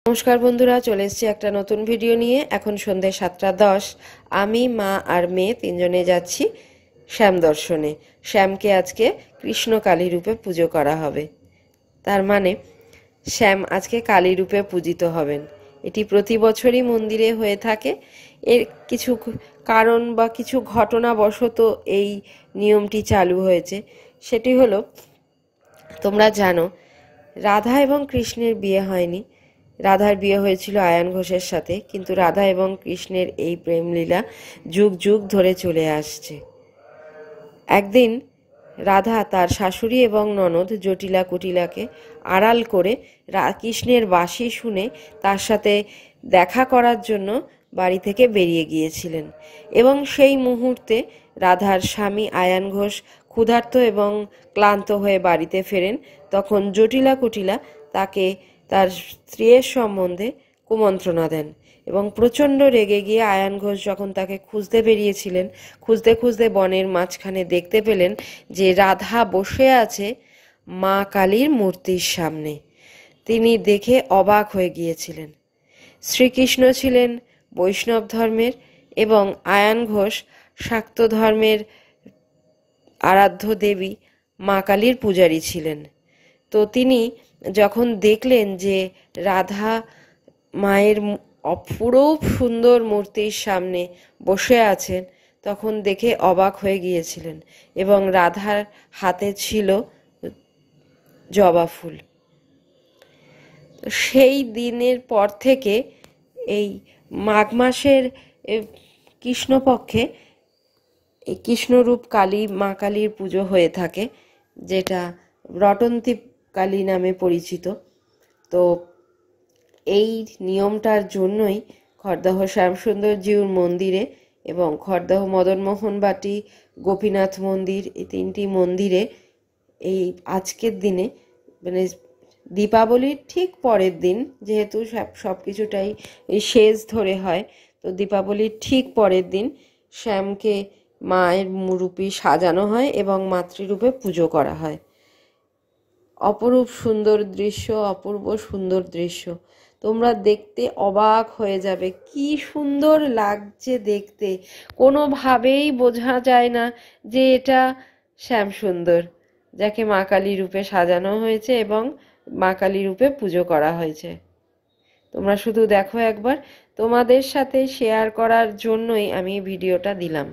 নমস্কার বন্ধুরা, চলে এসেছি একটা নতুন ভিডিও নিয়ে। এখন সন্ধ্যে 7:10। আমি, মা আর মেয়ে তিনজনে যাচ্ছি শ্যাম দর্শনে। শ্যামকে আজকে কৃষ্ণ কালী রূপে পুজো করা হবে। তার মানে শ্যাম আজকে কালী রূপে পূজিত হবেন। এটি প্রতি বছরই মন্দিরে হয়ে থাকে। এর কিছু কারণ বা কিছু ঘটনাবশত এই নিয়মটি চালু হয়েছে। সেটি হলো, তোমরা জানো রাধা এবং কৃষ্ণের বিয়ে হয়নি। রাধার বিয়ে হয়েছিল আয়ান ঘোষের সাথে, কিন্তু রাধা এবং কৃষ্ণের এই প্রেমলীলা যুগ যুগ ধরে চলে আসছে। একদিন রাধা তার শাশুড়ি এবং ননদ জটিলা কুটিলাকে আড়াল করে কৃষ্ণের বাঁশি শুনে তার সাথে দেখা করার জন্য বাড়ি থেকে বেরিয়ে গিয়েছিলেন, এবং সেই মুহূর্তে রাধার স্বামী আয়ান ঘোষ ক্ষুধার্ত এবং ক্লান্ত হয়ে বাড়িতে ফেরেন। তখন জটিলা কুটিলা তাকে তার স্ত্রীর সম্বন্ধে কুমন্ত্রণা দেন, এবং প্রচণ্ড রেগে গিয়ে আয়ান ঘোষ যখন তাকে খুঁজতে বেরিয়েছিলেন, খুঁজতে খুঁজতে বনের মাঝখানে দেখতে পেলেন যে রাধা বসে আছে মা কালীর মূর্তির সামনে। তিনি দেখে অবাক হয়ে গিয়েছিলেন। শ্রীকৃষ্ণ ছিলেন বৈষ্ণব ধর্মের এবং আয়ান ঘোষ শাক্ত ধর্মের আরাধ্য দেবী মা কালীর পূজারী ছিলেন। তো তিনি যখন দেখলেন যে রাধা মায়ের অপূরূপ সুন্দর মূর্তির সামনে বসে আছেন, তখন দেখে অবাক হয়ে গিয়েছিলেন, এবং রাধার হাতে ছিল জবা ফুল। সেই দিনের পর থেকে এই মাঘ মাসের কৃষ্ণপক্ষে এই কৃষ্ণরূপ কালী মা কালীর পুজো হয়ে থাকে, যেটা রটন্তী কালী নামে পরিচিত। তো এই নিয়মটার জন্যই খড়দহ শ্যামসুন্দরজিউর মন্দিরে এবং খড়দহ মদনমোহন বাটি গোপীনাথ মন্দির, এই তিনটি মন্দিরে এই আজকের দিনে, মানে দীপাবলির ঠিক পরের দিন, যেহেতু সব কিছুটাই এই শেষ ধরে হয়, তো দীপাবলির ঠিক পরের দিন শ্যামকে মায়ের রূপে সাজানো হয় এবং মাতৃরূপে পুজো করা হয়। অপরূপ সুন্দর দৃশ্য, অপূর্ব সুন্দর দৃশ্য। তোমরা দেখতে অবাক হয়ে যাবে, কি সুন্দর লাগছে দেখতে। কোনোভাবেই বোঝা যায় না যে এটা শ্যামসুন্দর, যাকে মা কালী রূপে সাজানো হয়েছে এবং মা কালী রূপে পুজো করা হয়েছে। তোমরা শুধু দেখো একবার। তোমাদের সাথে শেয়ার করার জন্যই আমি ভিডিওটা দিলাম।